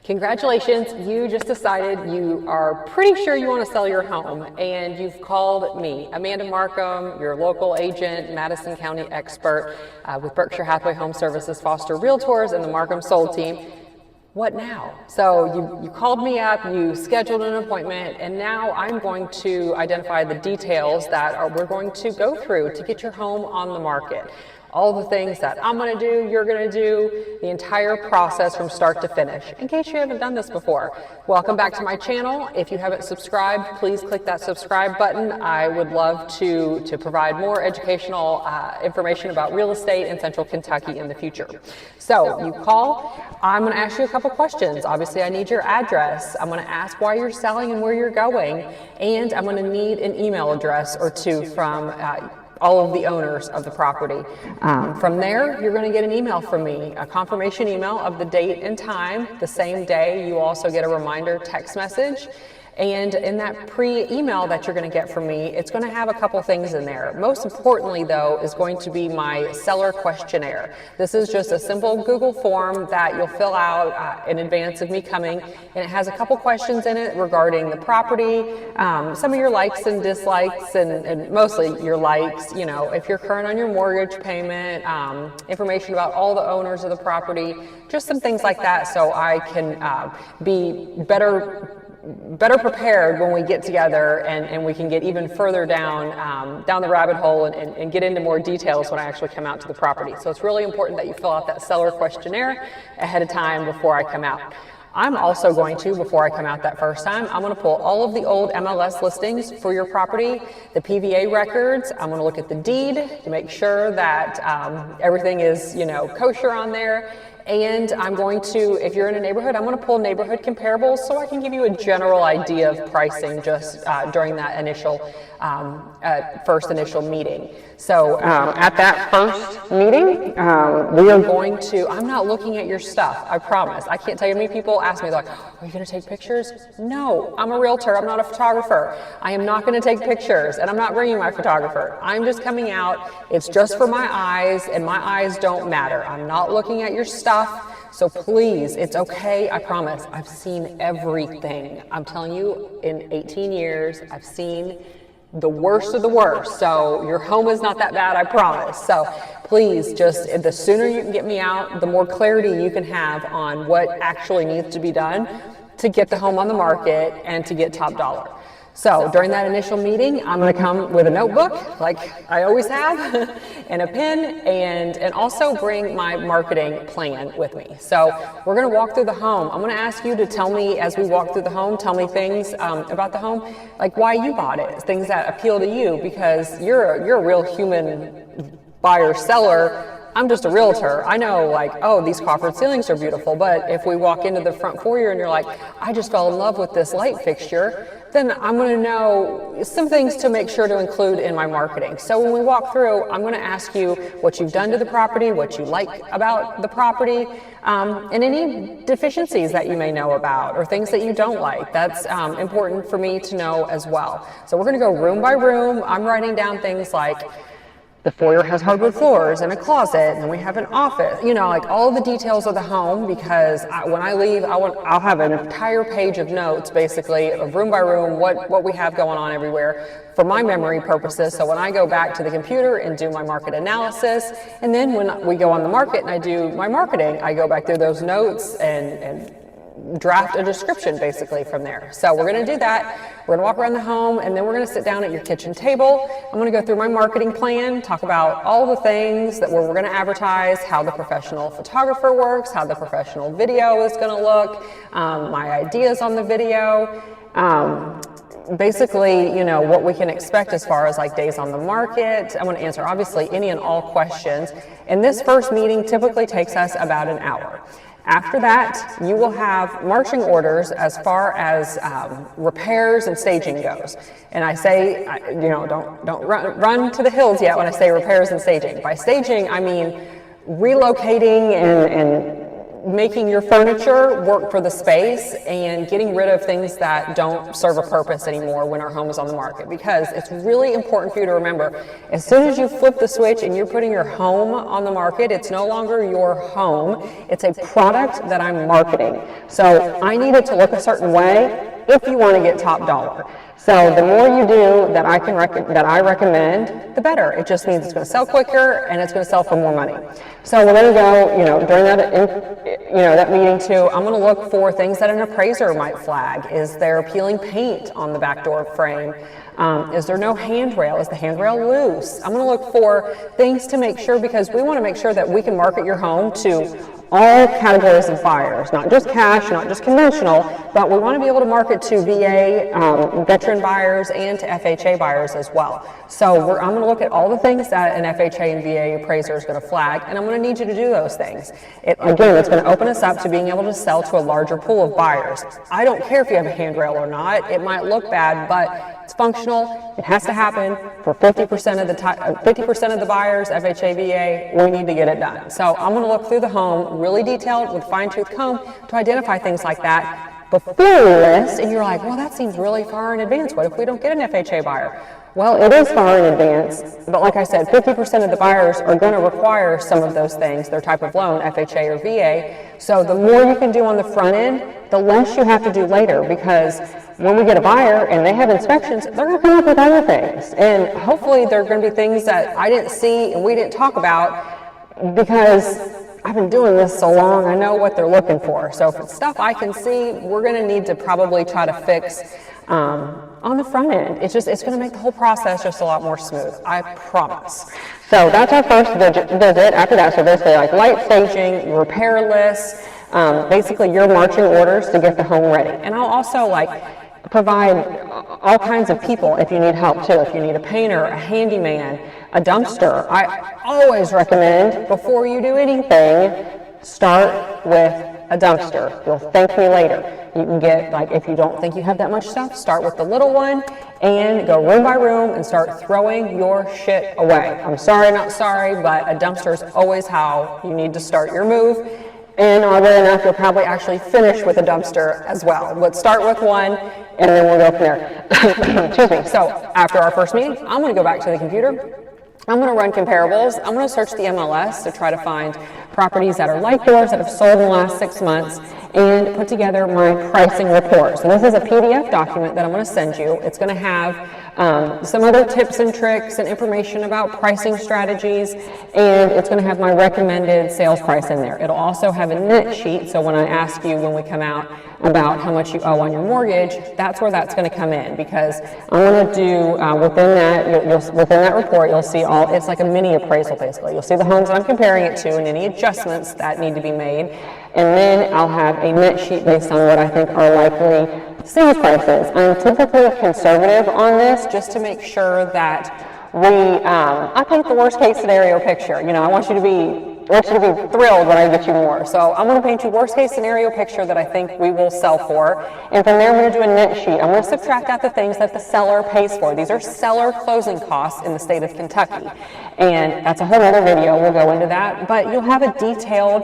Congratulations, you just decided you are pretty sure you want to sell your home, and you've called me, Amanda Markham, your local agent, Madison County expert with Berkshire Hathaway Home Services Foster Realtors and the Markham Sold team. What now? So you called me up, you scheduled an appointment, and now I'm going to identify the details that we're going to go through to get your home on the market. All the things that I'm going to do, you're going to do, the entire process from start to finish. In case you haven't done this before, welcome back to my channel. If you haven't subscribed, please click that subscribe button. I would love to provide more educational information about real estate in Central Kentucky in the future. So you call, I'm going to ask you a couple questions. Obviously, I need your address. I'm going to ask why you're selling and where you're going, and I'm going to need an email address or two from all of the owners of the property. From there, you're going to get an email from me, a confirmation email of the date and time. The same day, you also get a reminder text message. And in that pre-email that you're going to get from me, it's going to have a couple things in there. Most importantly, though, is going to be my seller questionnaire. This is just a simple Google form that you'll fill out in advance of me coming, and it has a couple questions in it regarding the property, some of your likes and dislikes, and mostly your likes, you know, if you're current on your mortgage payment, information about all the owners of the property, just some things like that, so I can be better prepared when we get together and we can get even further down the rabbit hole and get into more details when I actually come out to the property. So it's really important that you fill out that seller questionnaire ahead of time before I come out. I'm also going to, before I come out that first time, I'm going to pull all of the old MLS listings for your property, the PVA records. I'm going to look at the deed to make sure that everything is, you know, kosher on there. And I'm going to, if you're in a neighborhood, I'm going to pull neighborhood comparables so I can give you a general idea of pricing just during that initial, first initial meeting. So at that first meeting, we are going to, I'm not looking at your stuff, I promise. I can't tell you how many people ask me, like, are you going to take pictures? No, I'm a realtor, I'm not a photographer. I am not going to take pictures, and I'm not bringing my photographer. I'm just coming out, it's just for my eyes, and my eyes don't matter. I'm not looking at your stuff. So please, it's okay, I promise. I've seen everything. I'm telling you, in 18 years, I've seen the worst of the worst. So your home is not that bad, I promise. So please, just the sooner you can get me out, the more clarity you can have on what actually needs to be done to get the home on the market and to get top dollar. So during that initial meeting, I'm going to come with a notebook, like I always have, and a pen, and also bring my marketing plan with me. So we're going to walk through the home. I'm going to ask you to tell me, as we walk through the home, tell me things about the home, like why you bought it, things that appeal to you, because you're a real human buyer, seller. I'm just a realtor. I know, like, oh, these Crawford ceilings are beautiful, but if we walk into the front foyer and you're like, I just fell in love with this light fixture, then I'm going to know some things to make sure to include in my marketing. So when we walk through, I'm going to ask you what you've done to the property, what you like about the property, and any deficiencies that you may know about or things that you don't like. That's important for me to know as well. So we're going to go room by room. I'm writing down things like, the foyer has hardwood floors and a closet, and we have an office, you know, like all the details of the home, because when I leave, I'll have an entire page of notes, basically, of room by room, what we have going on everywhere for my memory purposes. So when I go back to the computer and do my market analysis, and then when we go on the market and I do my marketing, I go back through those notes and draft a description basically from there. So we're going to do that. We're going to walk around the home, and then we're going to sit down at your kitchen table. I'm going to go through my marketing plan, talk about all the things that we're going to advertise, how the professional photographer works, how the professional video is going to look, my ideas on the video, basically, you know, what we can expect as far as like days on the market. I want to answer obviously any and all questions. And this first meeting typically takes us about an hour. After that, you will have marching orders as far as repairs and staging goes. And I say, you know, don't run to the hills yet when I say repairs and staging. By staging, I mean relocating and making your furniture work for the space and getting rid of things that don't serve a purpose anymore when our home is on the market, because it's really important for you to remember, as soon as you flip the switch and you're putting your home on the market, it's no longer your home, it's a product that I'm marketing. So I need it to look a certain way if you want to get top dollar. So the more you do that I recommend, the better. It just means it's going to sell quicker and it's going to sell for more money. So we're going to go, during that meeting too, I'm going to look for things that an appraiser might flag. Is there peeling paint on the back door frame? Is there no handrail? Is the handrail loose? I'm going to look for things to make sure, because we want to make sure that we can market your home to all categories of buyers, not just cash, not just conventional, but we want to be able to market to VA, veteran buyers, and to FHA buyers as well. So I'm going to look at all the things that an FHA and VA appraiser is going to flag, and I'm going to need you to do those things. Again, it's going to open us up to being able to sell to a larger pool of buyers. I don't care if you have a handrail or not. It might look bad, but it's functional. It has to happen for 50% of the time. 50% of the buyers, FHA, VA, we need to get it done. So I'm going to look through the home really detailed with fine-tooth comb to identify things like that before we list. And you're like, well, that seems really far in advance. What if we don't get an FHA buyer? Well, it is far in advance, but like I said, 50% of the buyers are going to require some of those things, their type of loan, FHA or VA. So the more you can do on the front end, the less you have to do later, because when we get a buyer and they have inspections, they're going to come up with other things. And hopefully they're going to be things that I didn't see and we didn't talk about, because I've been doing this so long, I know what they're looking for. So if it's stuff I can see, we're going to need to probably try to fix on the front end. It's going to make the whole process just a lot more smooth, I promise. So that's our first visit. After that, so basically like light staging, repair lists, basically your marching orders to get the home ready. And I'll also provide all kinds of people if you need help too. If you need a painter, a handyman, a dumpster. I always recommend, before you do anything, start with a dumpster. You'll thank me later. You can get, if you don't think you have that much stuff, start with the little one and go room by room and start throwing your shit away. I'm sorry, not sorry, but a dumpster is always how you need to start your move. And oddly enough, you'll probably actually finish with a dumpster as well. Let's start with one, and then we'll go from there. Excuse me. So after our first meeting, I'm going to go back to the computer. I'm going to run comparables. I'm going to search the MLS to try to find properties that are like yours that have sold in the last 6 months and put together my pricing report. So this is a PDF document that I'm going to send you. It's going to have some other tips and tricks and information about pricing strategies, and it's going to have my recommended sales price in there. It'll also have a net sheet, so when I ask you when we come out about how much you owe on your mortgage, that's where that's going to come in, because I want to do within that report, you'll see it's like a mini appraisal basically. You'll see the homes I'm comparing it to and any adjustments that need to be made, and then I'll have a net sheet based on what I think are likely sales prices. I'm typically conservative on this just to make sure that I paint the worst case scenario picture. I want you to be thrilled when I get you more. So I'm going to paint you worst case scenario picture that I think we will sell for. And from there, I'm going to do a net sheet. I'm going to subtract out the things that the seller pays for. These are seller closing costs in the state of Kentucky. And that's a whole other video. We'll go into that. But you'll have a detailed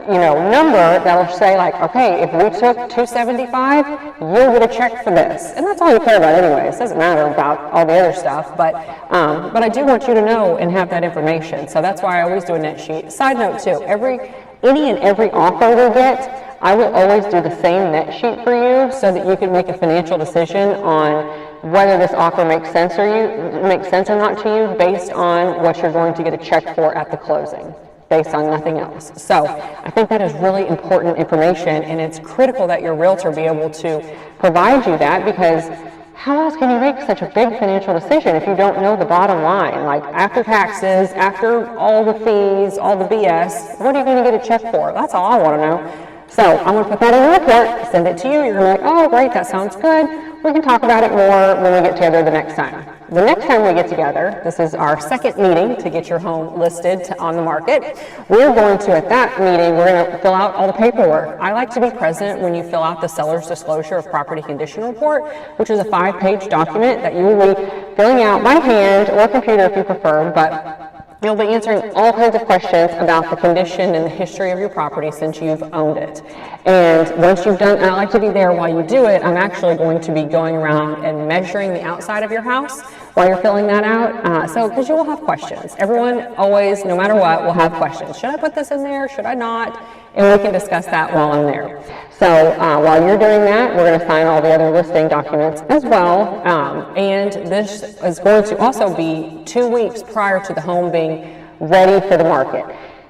number that'll say okay, if we took $275, you'll get a check for this. And that's all you care about anyways. It doesn't matter about all the other stuff, but I do want you to know and have that information. So that's why I always do a net sheet. Side note too, any and every offer we get, I will always do the same net sheet for you so that you can make a financial decision on whether this offer makes sense or not to you based on what you're going to get a check for at the closing, based on nothing else. So I think that is really important information, and it's critical that your realtor be able to provide you that, because how else can you make such a big financial decision if you don't know the bottom line? After taxes, after all the fees, all the BS, what are you going to get a check for? That's all I want to know. So I'm going to put that in the report, send it to you. You're going to be like, oh, great, that sounds good. We can talk about it more when we get together the next time. The next time we get together, this is our second meeting to get your home listed on the market. We're going to, at that meeting, we're going to fill out all the paperwork. I like to be present when you fill out the seller's disclosure of property condition report, which is a 5-page document that you will be filling out by hand or computer if you prefer, but You'll be answering all kinds of questions about the condition and the history of your property since you've owned it. And once you've done, and I like to be there while you do it, I'm actually going to be going around and measuring the outside of your house while you're filling that out. Because you will have questions. Everyone always, no matter what, will have questions. Should I put this in there? Should I not? And we can discuss that while I'm there. So while you're doing that, we're going to sign all the other listing documents as well. And this is going to also be 2 weeks prior to the home being ready for the market.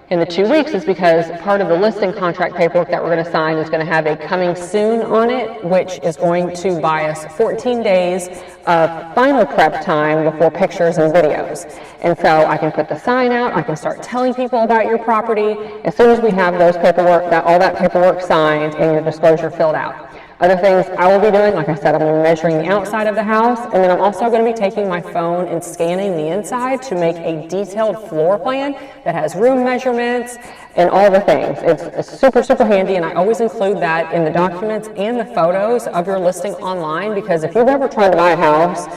And the 2 weeks is because part of the listing contract paperwork that we're going to sign is going to have a coming soon on it, which is going to buy us 14 days of final prep time before pictures and videos. And so I can put the sign out, I can start telling people about your property as soon as we have those paperwork, all that paperwork signed and your disclosure filled out. Other things I will be doing, like I said, I'm going to be measuring the outside of the house, and then I'm also going to be taking my phone and scanning the inside to make a detailed floor plan that has room measurements and all the things. It's super, super handy, and I always include that in the documents and the photos of your listing online, because if you've ever tried to buy a house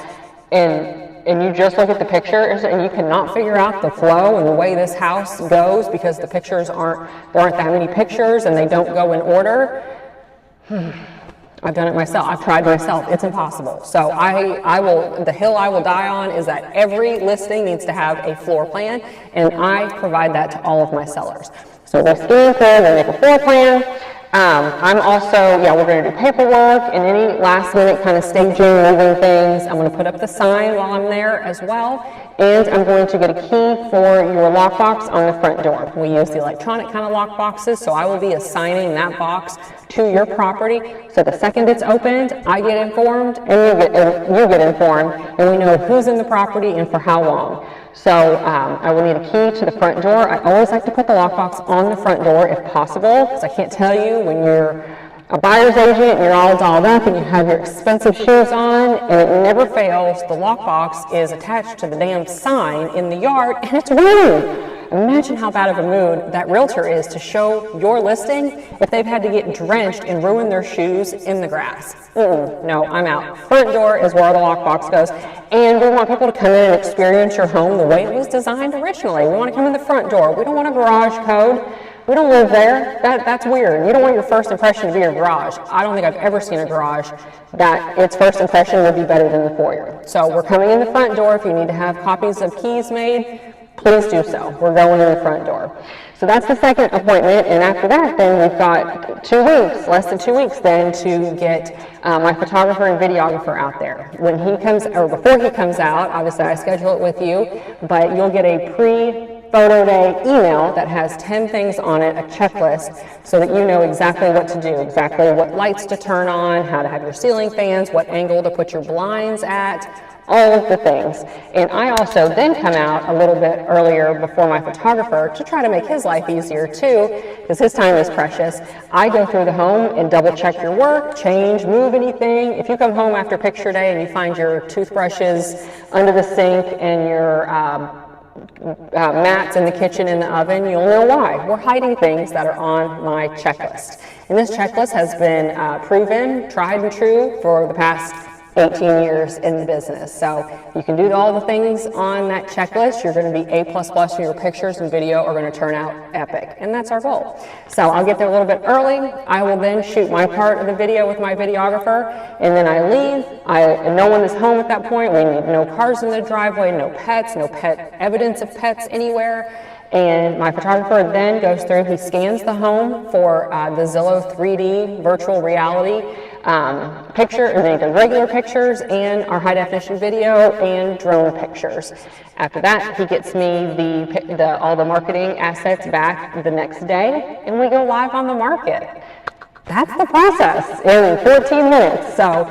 and you just look at the pictures and you cannot figure out the flow and the way this house goes because the pictures there aren't that many pictures and they don't go in order, I've done it myself. I've tried myself. It's impossible. So the hill I will die on is that every listing needs to have a floor plan, and I provide that to all of my sellers. So they scan through, they make a floor plan. I'm also, we're going to do paperwork and any last minute kind of staging, moving things. I'm going to put up the sign while I'm there as well. And I'm going to get a key for your lockbox on the front door. We use the electronic kind of lock boxes, so I will be assigning that box to your property. So the second it's opened, I get informed and you get informed, and we know who's in the property and for how long. So I will need a key to the front door. I always like to put the lockbox on the front door if possible, because I can't tell you when you're a buyer's agent and you're all dolled up and you have your expensive shoes on, and it never fails, the lockbox is attached to the damn sign in the yard and it's raining. Imagine how bad of a mood that realtor is to show your listing if they've had to get drenched and ruin their shoes in the grass. No, I'm out. Front door is where the lockbox goes. And we want people to come in and experience your home the way it was designed originally. We want to come in the front door. We don't want a garage code. We don't live there. That's weird. You don't want your first impression to be your garage. I don't think I've ever seen a garage that its first impression would be better than the foyer. So we're coming in the front door. If you need to have copies of keys made, please do so. We're going in the front door. So that's the second appointment, and after that, then we've got 2 weeks, less than 2 weeks then, to get my photographer and videographer out there. When he comes, or before he comes out, obviously I schedule it with you, but you'll get a pre-photo day email that has 10 things on it, a checklist, so that you know exactly what to do, exactly what lights to turn on, how to have your ceiling fans, what angle to put your blinds at, all of the things. And I also then come out a little bit earlier before my photographer to try to make his life easier too, because his time is precious. I go through the home and double check your work, change, move anything. If you come home after picture day and you find your toothbrushes under the sink and your mats in the kitchen in the oven, you'll know why. We're hiding things that are on my checklist. And this checklist has been proven, tried and true for the past 18 years in the business. So you can do all the things on that checklist. You're going to be A++ and your pictures and video are going to turn out epic. And that's our goal. So I'll get there a little bit early. I will then shoot my part of the video with my videographer, and then I leave. No one is home at that point. We need no cars in the driveway, no pets, no pet evidence of pets anywhere. And my photographer then goes through, he scans the home for the Zillow 3D virtual reality picture, and then he does regular pictures and our high definition video and drone pictures. After that, he gets me all the marketing assets back the next day, and we go live on the market. That's the process in 14 minutes. So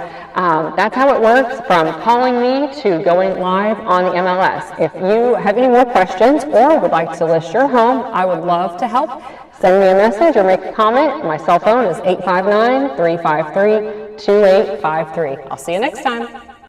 that's how it works from calling me to going live on the MLS. If you have any more questions or would like to list your home, I would love to help. Send me a message or make a comment. My cell phone is 859-353-2853. I'll see you next time.